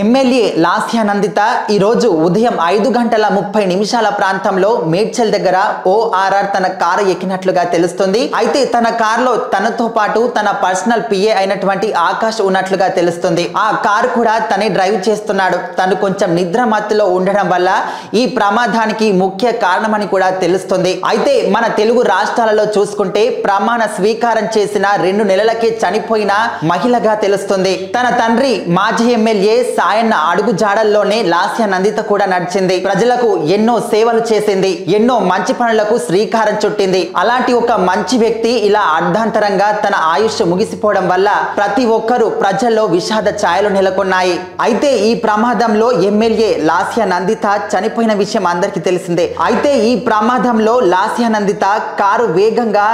MLA Lasya Nanditha ఈ రోజు ఉదయం 5:30 ప్రాంతంలో మేడ్చల్ దగ్గర ఓఆర్ఆర్ తన కారు ఎక్కినట్లుగా తెలుస్తుంది. అయితే తన కారులో తనతో పాటు తన పర్సనల్ పిఏ అయినటువంటి ఆకాష్ ఉన్నట్లుగా తెలుస్తుంది. ఆ కారు కూడా తనే డ్రైవ్ చేస్తున్నాడు. తను కొంచెం నిద్ర మత్తులో ఉండడం వల్ల ఈ ప్రమాదానికి ముఖ్య కారణమని కూడా తెలుస్తుంది. అయితే మన తెలుగు రాష్ట్రాలలో చూసుకుంటే ప్రమాణ స్వీకారం చేసిన 2 నెలలకే చనిపోయిన మహిళగా తెలుస్తుంది. తన తండ్రి మాజీ ఎమ్మెల్యే సాయన్న అడుగు జాడల్లోనే లాస్య నందిత కూడా నడిచింది. ప్రజలకు ఎన్నో సేవలు చేసింది. ఎన్నో మంచి పనులకు శ్రీకారం చుట్టింది. అలాంటి ఒక మంచి వ్యక్తి ఇలా అర్ధాంతరంగా తన ఆయుష్ ముగిసిపోవడం వల్ల ప్రతి ఒక్కరూ ప్రజల్లో విషాద ఛాయలు నెలకొన్నాయి. అయితే ఈ ప్రమాదంలో ఎమ్మెల్యే లాస్య నందిత చనిపోయిన విషయం అందరికీ తెలిసిందే. అయితే ఈ ప్రమాదంలో లాస్య నందిత కారు వేగంగా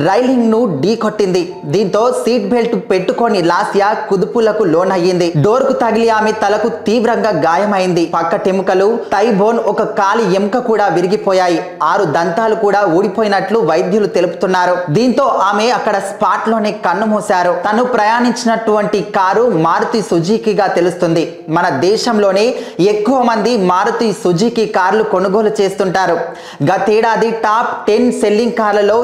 రైలింగ్ ను ఢీ కొట్టింది. దీంతో సీట్ బెల్ట్ పెట్టుకొని లాస్య కుదుపులకు లోనయ్యింది. డోర్ కు తగిలి ఆమె తలకు తీవ్రంగా గాయమైంది. పక్కటెముకలు, టైబోన్, ఒక కాలి ఎముక కూడా విరిగిపోయాయి. 6 దంతాలు కూడా ఊడిపోయినట్లు వైద్యులు తెలుపుతున్నారు. దీంతో ఆమె అక్కడ స్పాట్ లోనే కన్ను మూశారు. తను ప్రయాణించినటువంటి కారు మారుతి సుజుకీగా తెలుస్తుంది. మన దేశంలోనే ఎక్కువ మంది మారుతి సుజుకీ కార్లు కొనుగోలు చేస్తుంటారు. గతేడాది టాప్ 10 సెల్లింగ్ కార్లలో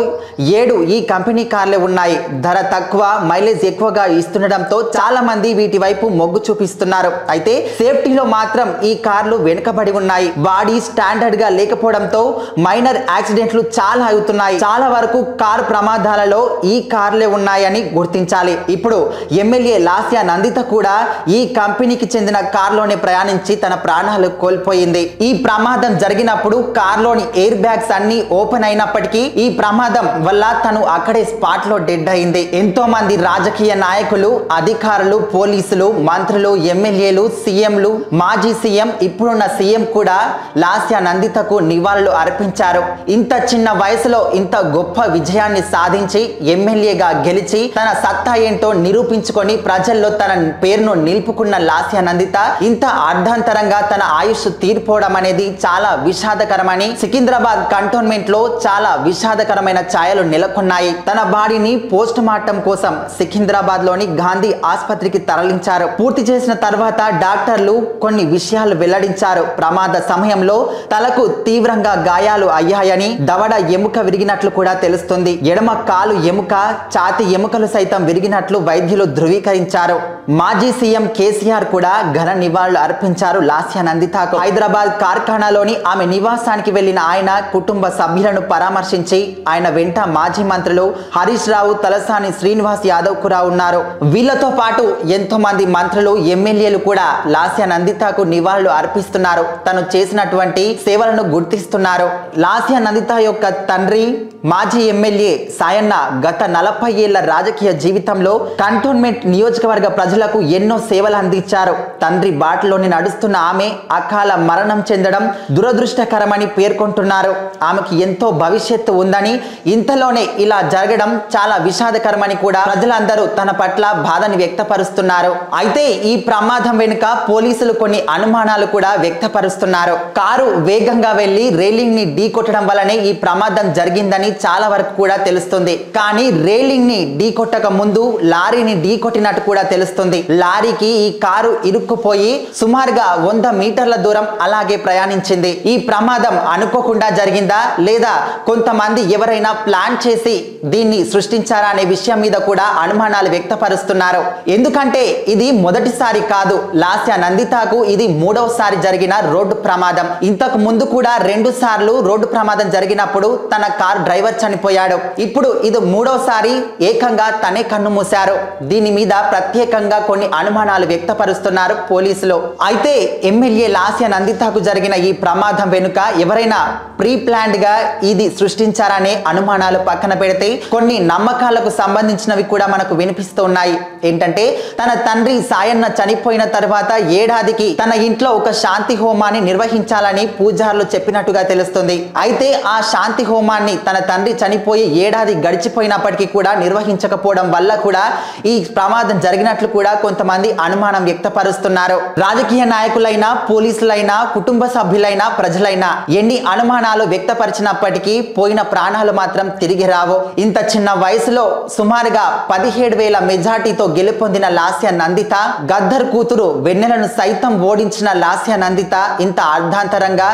7 ఈ కంపెనీ కార్లే ఉన్నాయి. ధర తక్కువ, మైలేజ్ ఎక్కువగా ఇస్తుండడంతో చాలా మంది వీటి వైపు మొగ్గు చూపిస్తున్నారు. అయితే సేఫ్టీలో మాత్రం ఈ కార్లు వెనుకబడి ఉన్నాయి. బాడీ స్టాండర్డ్ గా లేకపోవడంతో మైనర్ యాక్సిడెంట్లు చాలా అవుతున్నాయి. చాలా వరకు కార్ ప్రమాదాలలో ఈ కార్లే ఉన్నాయని గుర్తించాలి. ఇప్పుడు ఎమ్మెల్యే లాస్య నందిత కూడా ఈ కంపెనీకి చెందిన కార్లోనే ప్రయాణించి తన ప్రాణాలు కోల్పోయింది. ఈ ప్రమాదం జరిగినప్పుడు కార్లోని ఎయిర్ బ్యాగ్స్ అన్ని ఓపెన్ అయినప్పటికీ ఈ ప్రమాదం వల్ల తను అక్కడే స్పాట్ లో డెడ్ అయింది. ఎంతో మంది రాజకీయ నాయకులు, అధికారులు, పోలీసులు, మంత్రులు, ఎమ్మెల్యేలు, సీఎంలు, మాజీ సీఎం, ఇప్పుడున్న సీఎం కూడా లాస్య నందితకు నివాళులు అర్పించారు. ఇంత చిన్న వయసులో ఇంత గొప్ప విజయాన్ని సాధించి ఎమ్మెల్యేగా గెలిచి తన సత్తా ఏంటో నిరూపించుకొని ప్రజల్లో తన పేరును నిలుపుకున్న లాస్య నందిత ఇంత అర్ధాంతరంగా తన ఆయుష్ తీరిపోవడం అనేది చాలా విషాదకరమని సికింద్రాబాద్ కంటోన్మెంట్ లో చాలా విషాదకరమైన ఛాయలు నెలకొన్నాయి. తన బాడీని పోస్ట్ మార్టం కోసం సికింద్రాబాద్ లోని గాంధీ ఆసుపత్రికి తరలించారు. పూర్తి చేసిన తర్వాత డాక్టర్లు కొన్ని విషయాలు వెల్లడించారు. ప్రమాద సమయంలో తలకు తీవ్రంగా గాయాలు అయ్యాయని, దవడ ఎముక విరిగినట్లు కూడా తెలుస్తుంది. ఎడమ కాలు ఎముక, ఛాతి ఎముకలు సైతం విరిగినట్లు వైద్యులు ధృవీకరించారు. మాజీ సీఎం కేసీఆర్ కూడా ఘన నివాళులు అర్పించారు లాస్య నందితకు. హైదరాబాద్ కార్ఖానాలోని ఆమె నివాసానికి వెళ్లిన ఆయన కుటుంబ సభ్యులను పరామర్శించి ఆయన వెంట మాజీ మంత్రులు హరీష్ రావు, తలసాని శ్రీనివాస్ యాదవ్ కూడా ఉన్నారు. వీళ్లతో పాటు ఎంతో మంది మంత్రులు, ఎమ్మెల్యేలు కూడా లాస్య నందితకు నివాళులు అర్పిస్తున్నారు. తను చేసినటువంటి సేవలను గుర్తిస్తున్నారు. లాస్య నందిత యొక్క తండ్రి మాజీ ఎమ్మెల్యే సాయన్న గత 40 ఏళ్ల రాజకీయ జీవితంలో కంటోన్మెంట్ నియోజకవర్గ ప్రజలకు ఎన్నో సేవలు అందించారు. తండ్రి బాటలోని నడుస్తున్న ఆమె అకాల మరణం చెందడం దురదృష్టకరమని పేర్కొంటున్నారు. ఆమెకు ఎంతో భవిష్యత్తు ఉందని, ఇంతలోనే ఇలా జరగడం చాలా విషాదకరమని కూడా ప్రజలందరూ తన పట్ల బాధని వ్యక్తపరుస్తున్నారు. అయితే ఈ ప్రమాదం వెనుక పోలీసులు కొన్ని అనుమానాలు కూడా వ్యక్తపరుస్తున్నారు. కారు వేగంగా వెళ్లి రైలింగ్ ని ఢీ కొట్టడం వల్లనే ఈ ప్రమాదం జరిగిందని చాలా వరకు కూడా తెలుస్తుంది. కానీ రైలింగ్ ని ఢీ కొట్టక ముందు లారీని ఢీ కొట్టినట్టు కూడా తెలుస్తుంది. లారీకి ఈ కారు ఇరుక్కుపోయి సుమారుగా 100 మీటర్ల దూరం అలాగే ప్రయాణించింది. ఈ ప్రమాదం అనుకోకుండా జరిగిందా లేదా కొంతమంది ఎవరైనా ప్లాన్ చేసి దీన్ని సృష్టించారా అనే విషయం మీద కూడా అనుమానాలు వ్యక్తపరుస్తున్నారు. ఎందుకంటే ఇది మొదటిసారి కాదు. లాస్య నందితకు ఇది 3వసారి జరిగిన రోడ్డు ప్రమాదం. ఇంతకు ముందు కూడా 2 సార్లు రోడ్డు ప్రమాదం జరిగినప్పుడు తన కార్ డ్రైవర్ చనిపోయాడు. ఇప్పుడు ఇది 3వసారి ఏకంగా తనే కన్ను మూశారు. దీని మీద ప్రత్యేకంగా కొన్ని అనుమానాలు వ్యక్తపరుస్తున్నారు పోలీసులు. అయితే ఎమ్మెల్యే లాస్య నందితకు జరిగిన ఈ ప్రమాదం వెనుక ఎవరైనా ప్రీ ప్లాన్డ్ గా ఇది సృష్టించారనే అనుమానాలు పక్కన పెడితే కొన్ని నమ్మకాలకు సంబంధించినవి కూడా మనకు వినిపిస్తున్నాయి. ఏంటంటే తన తండ్రి సాయన్న చనిపోయిన తర్వాత ఏడాదికి తన ఇంట్లో ఒక శాంతి హోమాన్ని నిర్వహించాలని పూజారులు చెప్పినట్టుగా తెలుస్తుంది. అయితే ఆ శాంతి హోమాన్ని తన తండ్రి చనిపోయి ఏడాది గడిచిపోయినప్పటికీ కూడా నిర్వహించకపోవడం వల్ల కూడా ఈ ప్రమాదం జరిగినట్లు కూడా కొంతమంది అనుమానం వ్యక్తపరుస్తున్నారు. రాజకీయ నాయకులైనా, పోలీసులైనా, కుటుంబ సభ్యులైనా, ప్రజలైనా ఎన్ని అనుమానాలు వ్యక్తపరిచినప్పటికీ పోయిన ప్రాణాలు మాత్రం తిరిగి రావు. ఇంత చిన్న వయసులో సుమారుగా 17,000 మెజార్టీతో గెలుపొందిన లాస్య నందిత, గద్దర్ కూతురు వెన్నెలను సైతం ఓడించిన లాస్య నందిత ఇంత అర్ధాంతరంగా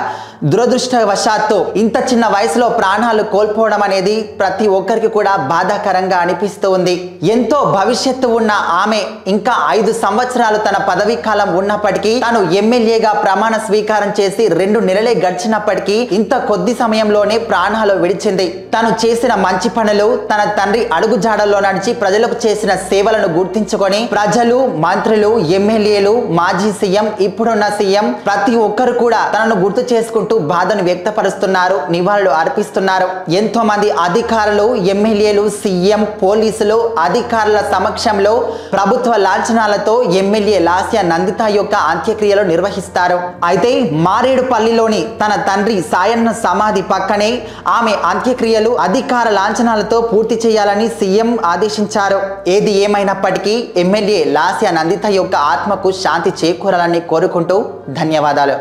దురదృష్టవశాత్తు ఇంత చిన్న వయసులో ప్రాణాలు కోల్పోవడం అనేది ప్రతి ఒక్కరికి కూడా బాధాకరంగా అనిపిస్తూ ఉంది. ఎంతో భవిష్యత్తు ఉన్న ఆమె ఇంకా 5 సంవత్సరాలు తన పదవీ కాలం ఉన్నప్పటికీ తాను ఎమ్మెల్యేగా ప్రమాణ స్వీకారం చేసి 2 నెలలే గడిచినప్పటికీ ఇంత కొద్ది సమయంలోనే ప్రాణాలు విడిచింది. తను చేసిన మంచి పనులు, తన తండ్రి అడుగుజాడల్లో నడిచి ప్రజలకు చేసిన సేవలను గుర్తించుకొని ప్రజలు, మంత్రులు, ఎమ్మెల్యేలు, మాజీ సీఎం, ఇప్పుడున్న సీఎం ప్రతి ఒక్కరు కూడా తనను గుర్తు చేసుకుంటూ బాధను వ్యక్తపరుస్తున్నారు, నివాళులు అర్పిస్తున్నారు. ఎంతో మంది అధికారులు, ఎమ్మెల్యేలు, సీఎం, పోలీసులు, అధికారుల సమక్షంలో ప్రభుత్వ లాంఛనాలతో ఎమ్మెల్యే లాస్య నందిత యొక్క అంత్యక్రియలు నిర్వహిస్తారు. అయితే మారేడుపల్లిలోని తన తండ్రి సాయన్న సమాధి పక్కనే ఆమె అంత్యక్రియలు అధికార లాంఛనాలతో పూర్తి చేయాలని సీఎం ఆదేశించారు. ఏది ఏమైనప్పటికీ ఎమ్మెల్యే లాస్య నందిత యొక్క ఆత్మకు శాంతి చేకూరాలని కోరుకుంటూ ధన్యవాదాలు.